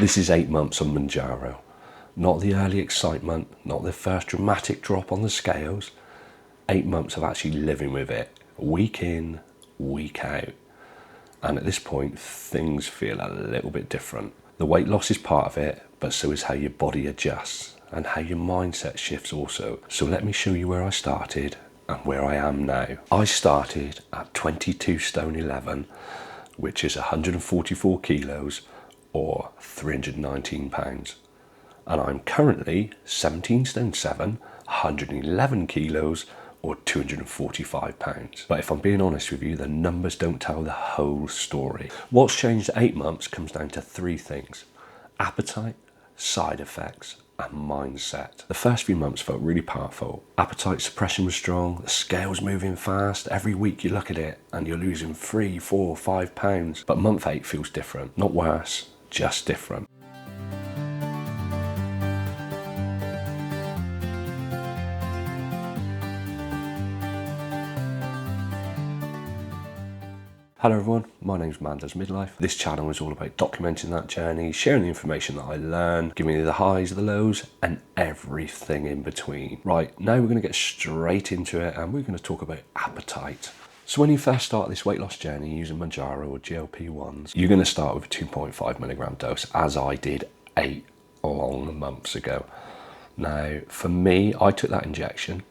This is 8 months on Mounjaro. Not the early excitement, not the first dramatic drop on the scales. 8 months of actually living with it, week in, week out. And at this point, things feel a little bit different. The weight loss is part of it, but so is how your body adjusts and how your mindset shifts also. So let me show you where I started and where I am now. I started at 22 stone 11, which is 144 kilos or 319 pounds. And I'm currently 17 stone 7, 111 kilos or 245 pounds. But if I'm being honest with you, the numbers don't tell the whole story. What's changed at 8 months comes down to 3 things: appetite, side effects, and mindset. The first few months felt really powerful. Appetite suppression was strong, the scale's moving fast. Every week you look at it and you're losing 3, 4, 5 pounds. But month 8 feels different. Not worse, just different. Hello everyone, my name's Midlife. This channel is all about documenting that journey, sharing the information that I learn, giving you the highs, the lows, and everything in between. Right, now we're going to get straight into it and we're going to talk about appetite. So when you first start this weight loss journey using Mounjaro or GLP-1s, you're going to start with a 2.5 milligram dose, as I did 8 long months ago. Now, for me, I took that injection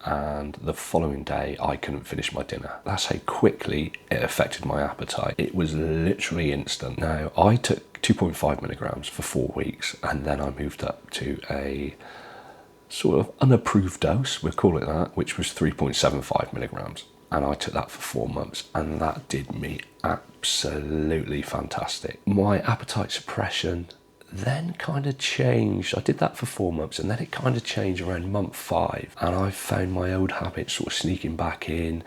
and the following day I couldn't finish my dinner. That's how quickly it affected my appetite. It was literally instant. Now, I took 2.5 milligrams for 4 weeks and then I moved up to a sort of unapproved dose, we'll call it that, which was 3.75 milligrams. And I took that for 4 months and that did me absolutely fantastic. My appetite suppression then kind of changed. I did that for 4 months and then it kind of changed around month 5 and I found my old habits sort of sneaking back in,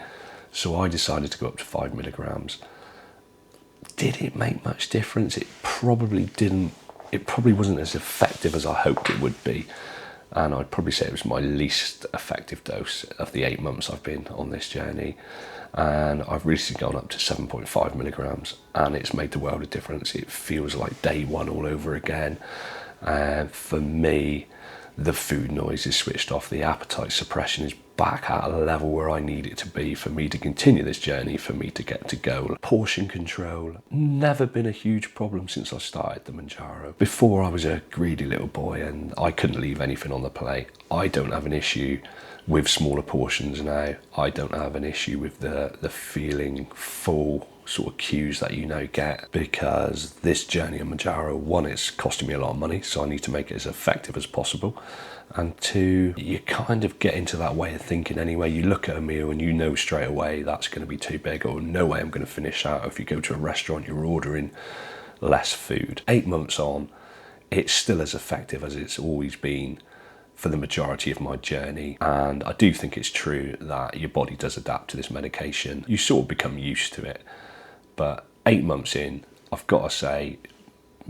so I decided to go up to 5 milligrams. Did it make much difference? It probably didn't. It probably wasn't as effective as I hoped it would be, and I'd probably say it was my least effective dose of the 8 months I've been on this journey. And I've recently gone up to 7.5 milligrams and it's made the world of difference. It feels like day one all over again. And for me, the food noise is switched off. The appetite suppression is back at a level where I need it to be for me to continue this journey, for me to get to goal. Portion control, never been a huge problem since I started the Mounjaro. Before I was a greedy little boy and I couldn't leave anything on the plate. I don't have an issue with smaller portions now. I don't have an issue with the feeling full sort of cues that you now get, because this journey on Mounjaro, one, it's costing me a lot of money, so I need to make it as effective as possible. And 2, you kind of get into that way of thinking anyway. You look at a meal and you know straight away that's going to be too big, or no way I'm going to finish that. Or if you go to a restaurant, you're ordering less food. 8 months on, it's still as effective as it's always been for the majority of my journey. And I do think it's true that your body does adapt to this medication. You sort of become used to it. But 8 months in, I've got to say,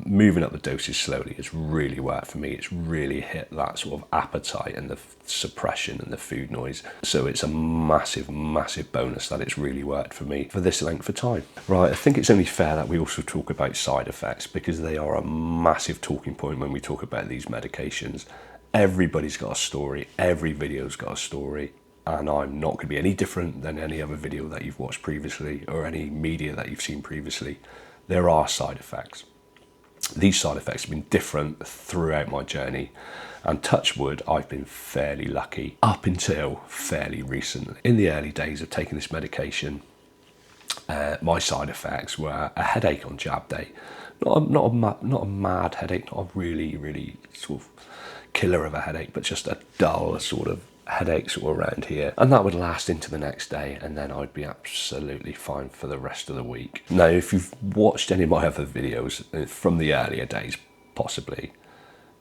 moving up the doses slowly has really worked for me. It's really hit that sort of appetite and the suppression and the food noise. So it's a massive, massive bonus that it's really worked for me for this length of time. Right, I think it's only fair that we also talk about side effects, because they are a massive talking point when we talk about these medications. Everybody's got a story, every video's got a story, and I'm not going to be any different than any other video that you've watched previously or any media that you've seen previously. There are side effects. These side effects have been different throughout my journey, and touch wood, I've been fairly lucky up until fairly recently. In the early days of taking this medication, my side effects were a headache on jab day. Not a mad headache, not a really sort of killer of a headache, but just a dull sort of headache sort of around here, and that would last into the next day, and then I'd be absolutely fine for the rest of the week. Now, if you've watched any of my other videos from the earlier days, possibly,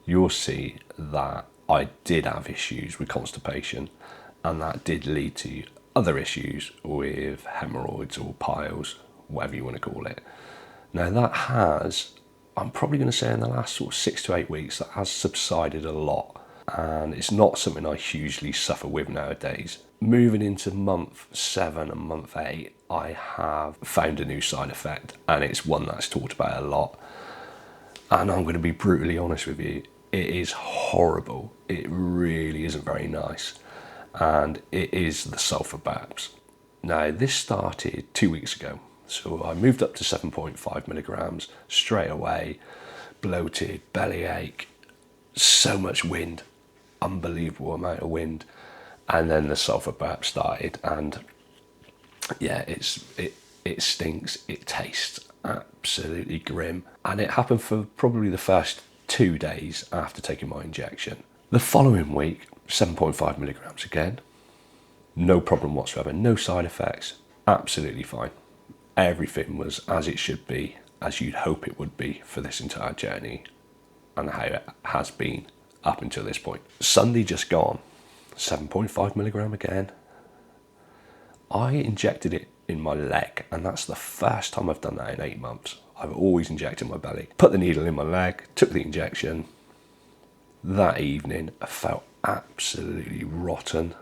you'll see that I did have issues with constipation, and that did lead to other issues with hemorrhoids or piles, whatever you want to call it. Now that has, I'm probably going to say in the last sort of 6 to 8 weeks, that has subsided a lot, and it's not something I hugely suffer with nowadays. Moving into month 7 and month 8, I have found a new side effect, and it's one that's talked about a lot. And I'm going to be brutally honest with you, it is horrible. It really isn't very nice. And it is the sulfur babs. Now, this started 2 weeks ago. So I moved up to 7.5 milligrams straight away, bloated, bellyache, so much wind, unbelievable amount of wind. And then the sulfur babs started, and yeah, it stinks, it tastes absolutely grim. And it happened for probably the first 2 days after taking my injection. The following week, 7.5 milligrams again, no problem whatsoever, no side effects, absolutely fine. Everything was as it should be, as you'd hope it would be for this entire journey, and how it has been up until this point. Sunday just gone, 7.5 milligram again. I injected it in my leg, and that's the first time I've done that in 8 months. I've always injected my belly. Put the needle in my leg, took the injection. That evening, I felt absolutely rotten,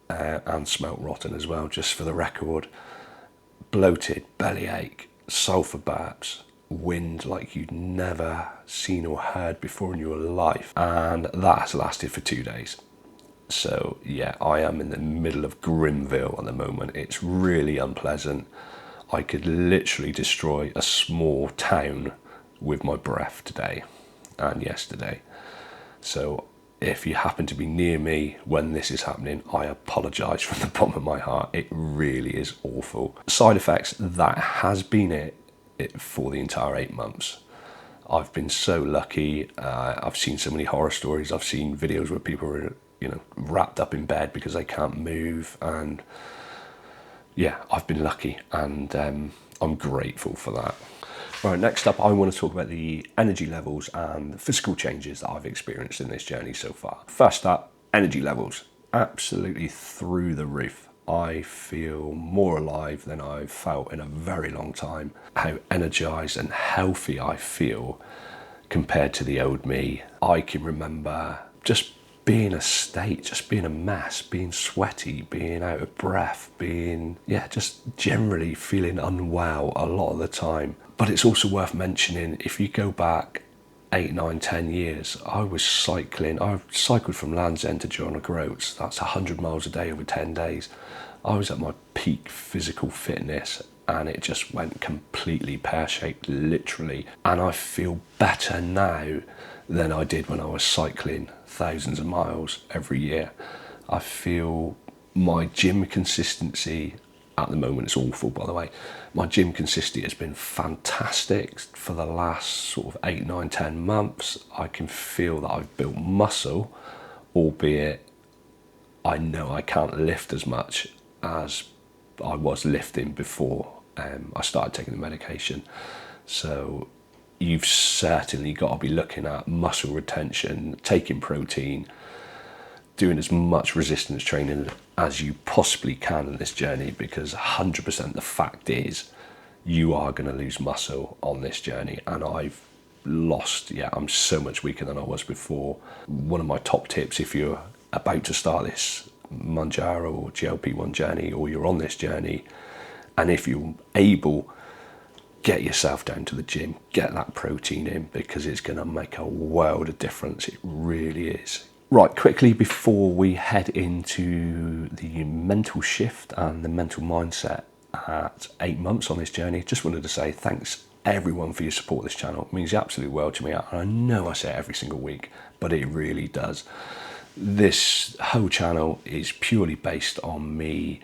and smelt rotten as well, just for the record. Bloated, bellyache, sulfur babs, wind like you'd never seen or heard before in your life. And that has lasted for 2 days. So yeah, I am in the middle of Grimville at the moment. It's really unpleasant. I could literally destroy a small town with my breath today and yesterday. So if you happen to be near me when this is happening, I apologise from the bottom of my heart. It really is awful. Side effects, that has been it for the entire 8 months. I've been so lucky. I've seen so many horror stories. I've seen videos where people are, wrapped up in bed because they can't move. And yeah, I've been lucky, and I'm grateful for that. Right, next up, I want to talk about the energy levels and the physical changes that I've experienced in this journey so far. First up, energy levels, absolutely through the roof. I feel more alive than I've felt in a very long time. How energized and healthy I feel compared to the old me. I can remember just being a state, just being a mess, being sweaty, being out of breath, just generally feeling unwell a lot of the time. But it's also worth mentioning, if you go back 8, 9, 10 years, I cycled from Land's End to John O'Groats. That's 100 miles a day over 10 days. I was at my peak physical fitness, and it just went completely pear-shaped, literally. And I feel better now than I did when I was cycling thousands of miles every year. I feel my gym consistency at the moment is awful, by the way. My gym consistency has been fantastic for the last sort of 8, 9, 10 months. I can feel that I've built muscle, albeit I know I can't lift as much as I was lifting before I started taking the medication. So you've certainly got to be looking at muscle retention, taking protein, doing as much resistance training as you possibly can in this journey, because 100% the fact is you are going to lose muscle on this journey. And I'm so much weaker than I was before. One of my top tips, if you're about to start this Mounjaro or GLP-1 journey, or you're on this journey, and if you're able, get yourself down to the gym, get that protein in, because it's going to make a world of difference. It really is. Right, quickly before we head into the mental shift and the mental mindset at 8 months on this journey, just wanted to say thanks everyone for your support of this channel. It means the absolute world to me. And I know I say it every single week, but it really does. This whole channel is purely based on me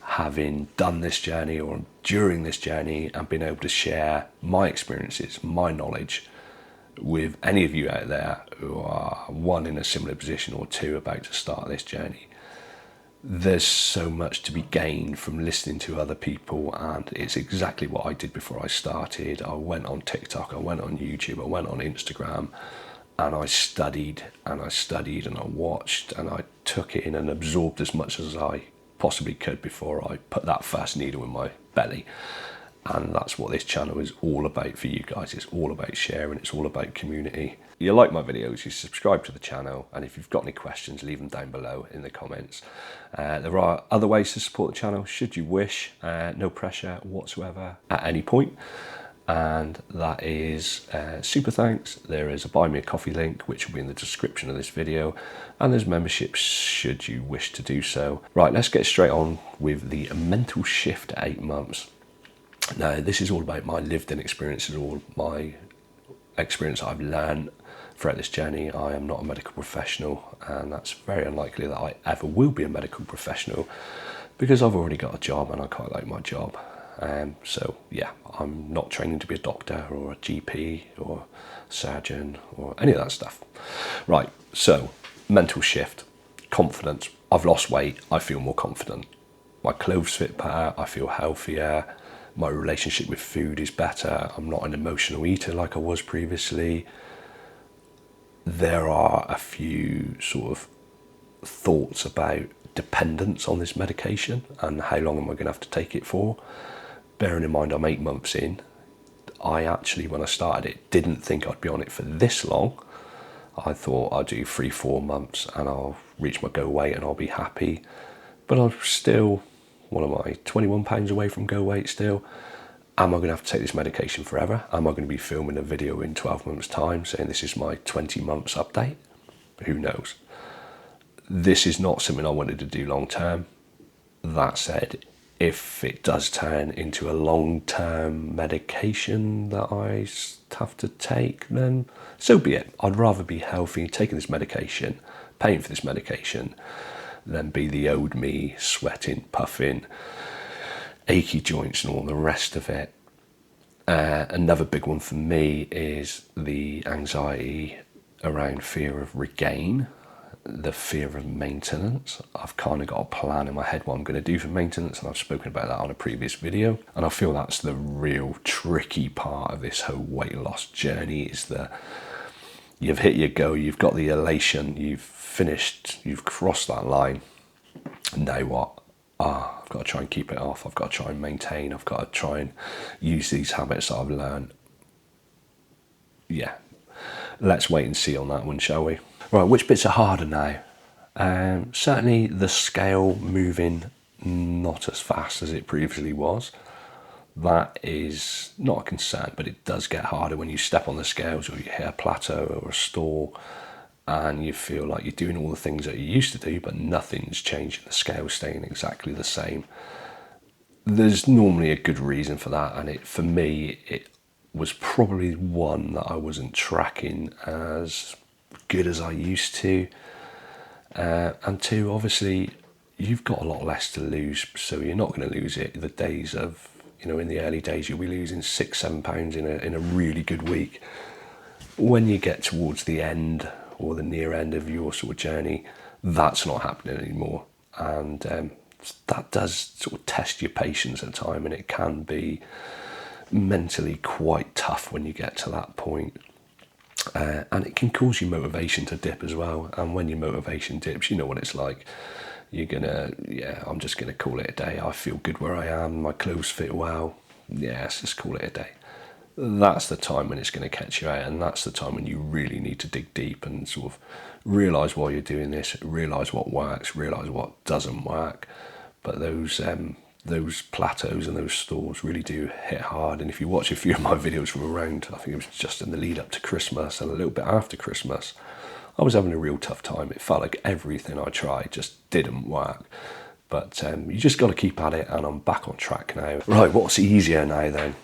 having done this journey or during this journey and being able to share my experiences, my knowledge with any of you out there who are, one, in a similar position, or two, about to start this journey. There's so much to be gained from listening to other people, and it's exactly what I did before I started. I went on TikTok, I went on YouTube, I went on Instagram, and I studied and I studied and I watched and I took it in and absorbed as much as I possibly could before I put that first needle in my belly. And that's what this channel is all about for you guys. It's all about sharing, it's all about community. You like my videos, you subscribe to the channel, and if you've got any questions, leave them down below in the comments. There are other ways to support the channel should you wish, no pressure whatsoever at any point. and that is super thanks. There is a buy me a coffee link which will be in the description of this video, and there's memberships should you wish to do so. Right, let's get straight on with the mental shift at 8 months. Now this is all about my lived in experiences, all my experience I've learned throughout this journey. I am not a medical professional, and that's very unlikely that I ever will be a medical professional because I've already got a job and I quite like my job. So yeah, I'm not training to be a doctor or a GP or surgeon or any of that stuff. Right, so mental shift, confidence. I've lost weight, I feel more confident. My clothes fit better, I feel healthier. My relationship with food is better. I'm not an emotional eater like I was previously. There are a few sort of thoughts about dependence on this medication and how long am I going to have to take it for. Bearing in mind I'm 8 months in, I actually, when I started it, didn't think I'd be on it for this long. I thought I'd do 3-4 months and I'll reach my go weight and I'll be happy. But I'm still, what am I, 21 pounds away from go weight still. Am I going to have to take this medication forever? Am I going to be filming a video in 12 months time saying this is my 20 months update? Who knows? This is not something I wanted to do long term. That said, if it does turn into a long-term medication that I have to take, then so be it. I'd rather be healthy, taking this medication, paying for this medication, than be the old me, sweating, puffing, achy joints and all the rest of it. Another big one for me is the anxiety around fear of regain, the fear of maintenance. I've kind of got a plan in my head what I'm going to do for maintenance, and I've spoken about that on a previous video, and I feel that's the real tricky part of this whole weight loss journey, is that you've hit your goal, you've got the elation, you've finished, you've crossed that line. Now what? I've got to try and keep it off, I've got to try and maintain, I've got to try and use these habits that I've learned. Yeah, let's wait and see on that one, shall we? Right, which bits are harder now? Certainly the scale moving not as fast as it previously was. That is not a concern, but it does get harder when you step on the scales or you hit a plateau or a stall and you feel like you're doing all the things that you used to do, but nothing's changing, the scale's staying exactly the same. There's normally a good reason for that, and for me, it was probably one that I wasn't tracking as good as I used to, and two, obviously you've got a lot less to lose, so you're not going to lose it the days of, in the early days you'll be losing 6-7 pounds in a really good week. When you get towards the end or the near end of your sort of journey, that's not happening anymore, and that does sort of test your patience at time, and it can be mentally quite tough when you get to that point. And it can cause your motivation to dip as well. And when your motivation dips, you know what it's like. You're gonna, I'm just gonna call it a day. I feel good where I am. My clothes fit well. Yeah, let's just call it a day. That's the time when it's going to catch you out, and that's the time when you really need to dig deep and sort of realise why you're doing this, realise what works, realise what doesn't work. But those plateaus and those stalls really do hit hard. And if you watch a few of my videos from around, I think it was just in the lead up to Christmas and a little bit after Christmas, I was having a real tough time. It felt like everything I tried just didn't work. But you just got to keep at it, and I'm back on track now. Right, what's easier now then?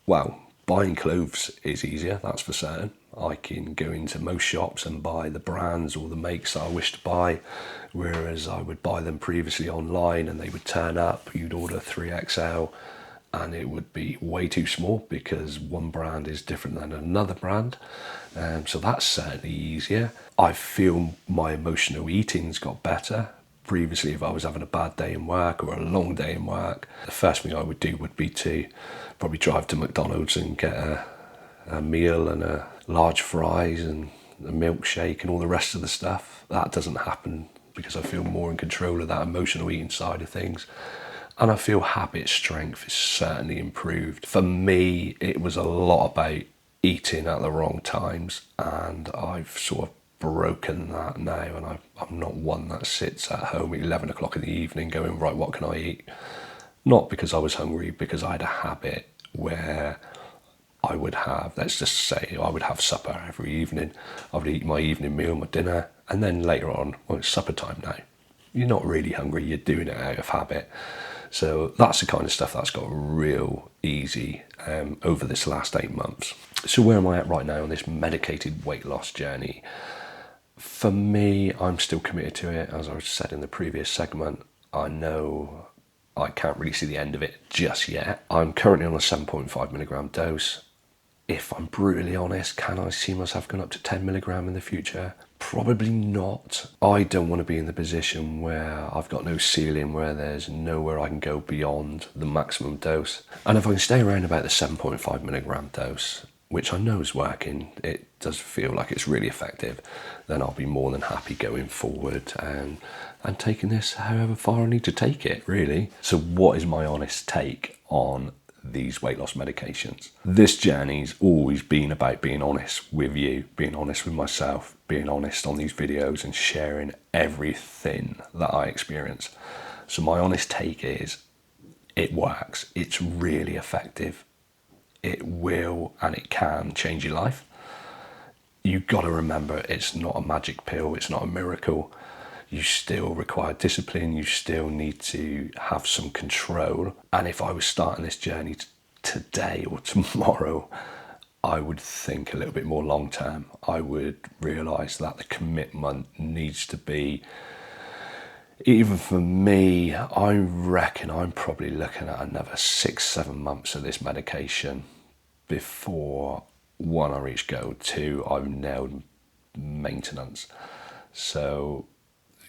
Well, buying clothes is easier, that's for certain. I can go into most shops and buy the brands or the makes I wish to buy, whereas I would buy them previously online and they would turn up, you'd order 3XL and it would be way too small because one brand is different than another brand. So that's certainly easier. I feel my emotional eating's got better. Previously, if I was having a bad day in work or a long day in work, the first thing I would do would be to probably drive to McDonald's and get a meal and a large fries and a milkshake and all the rest of the stuff. That doesn't happen because I feel more in control of that emotional eating side of things. And I feel habit strength is certainly improved. For me, it was a lot about eating at the wrong times, and I've sort of broken that now, and I'm not one that sits at home at 11 o'clock in the evening going, right, what can I eat? Not because I was hungry, because I had a habit where I would have, let's just say, I would have supper every evening. I would eat my evening meal, my dinner, and then later on, well, it's supper time now. You're not really hungry, you're doing it out of habit. So that's the kind of stuff that's got real easy over this last 8 months. So where am I at right now on this medicated weight loss journey? For me, I'm still committed to it. As I said in the previous segment, I know I can't really see the end of it just yet. I'm currently on a 7.5 milligram dose. If I'm brutally honest, can I see myself going up to 10 milligram in the future? Probably not. I don't want to be in the position where I've got no ceiling, where there's nowhere I can go beyond the maximum dose. And if I can stay around about the 7.5 milligram dose, which I know is working, it does feel like it's really effective, then I'll be more than happy going forward and taking this however far I need to take it, really. So what is my honest take on these weight loss medications? This journey's always been about being honest with you, being honest with myself, being honest on these videos and sharing everything that I experience. So my honest take is, it works. It's really effective. It will and it can change your life. You've got to remember, it's not a magic pill, it's not a miracle. You still require discipline, you still need to have some control. And if I was starting this journey today or tomorrow, I would think a little bit more long term. I would realise that the commitment needs to be, even for me, I reckon I'm probably looking at another 6-7 months of this medication before, one, I reach go, two, I've nailed maintenance. So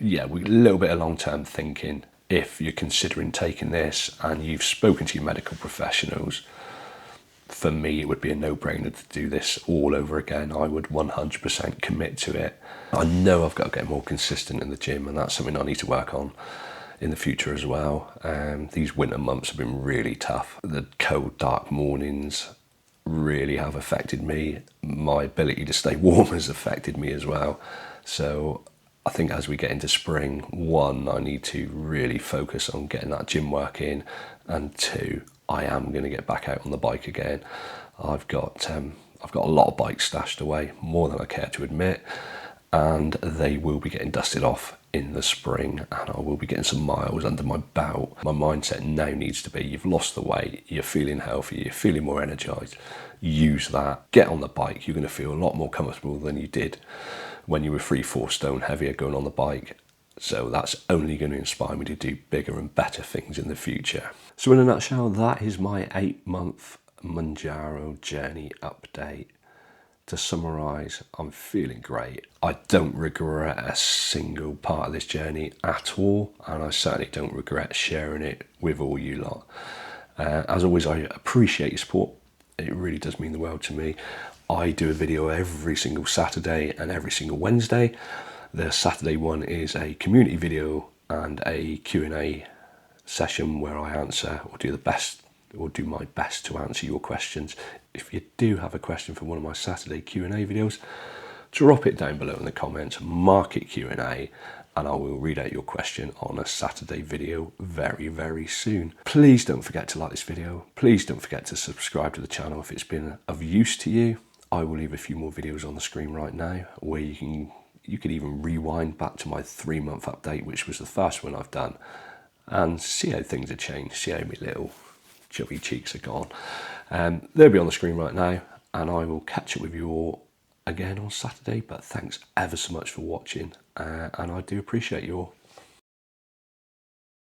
yeah, a little bit of long-term thinking. If you're considering taking this and you've spoken to your medical professionals, for me it would be a no-brainer to do this all over again. I would 100% commit to it. I know I've got to get more consistent in the gym, and that's something I need to work on in the future as well. These winter months have been really tough. The cold, dark mornings really have affected me. My ability to stay warm has affected me as well. So I think as we get into spring, one, I need to really focus on getting that gym work in, and two, I am going to get back out on the bike again. I've got a lot of bikes stashed away, more than I care to admit, and they will be getting dusted off in the spring, and I will be getting some miles under my belt. My mindset now needs to be, you've lost the weight, you're feeling healthy, you're feeling more energized. Use that, get on the bike. You're going to feel a lot more comfortable than you did when you were 3-4 stone heavier going on the bike. So that's only going to inspire me to do bigger and better things in the future. So in a nutshell, that is my 8-month Mounjaro journey update. To summarise, I'm feeling great. I don't regret a single part of this journey at all, and I certainly don't regret sharing it with all you lot. As always, I appreciate your support. It really does mean the world to me. I do a video every single Saturday and every single Wednesday. The Saturday one is a community video and a Q&A session where I answer or do my best to answer your questions. If you do have a question for one of my Saturday Q&A videos, drop it down below in the comments, mark it Q&A, and I will read out your question on a Saturday video very, very soon. Please don't forget to like this video. Please don't forget to subscribe to the channel if it's been of use to you. I will leave a few more videos on the screen right now where you could even rewind back to my 3-month update, which was the first one I've done, and see how things have changed, see how my little chubby cheeks are gone. They'll be on the screen right now, and I will catch up with you all again on Saturday. But thanks ever so much for watching, and I do appreciate you all.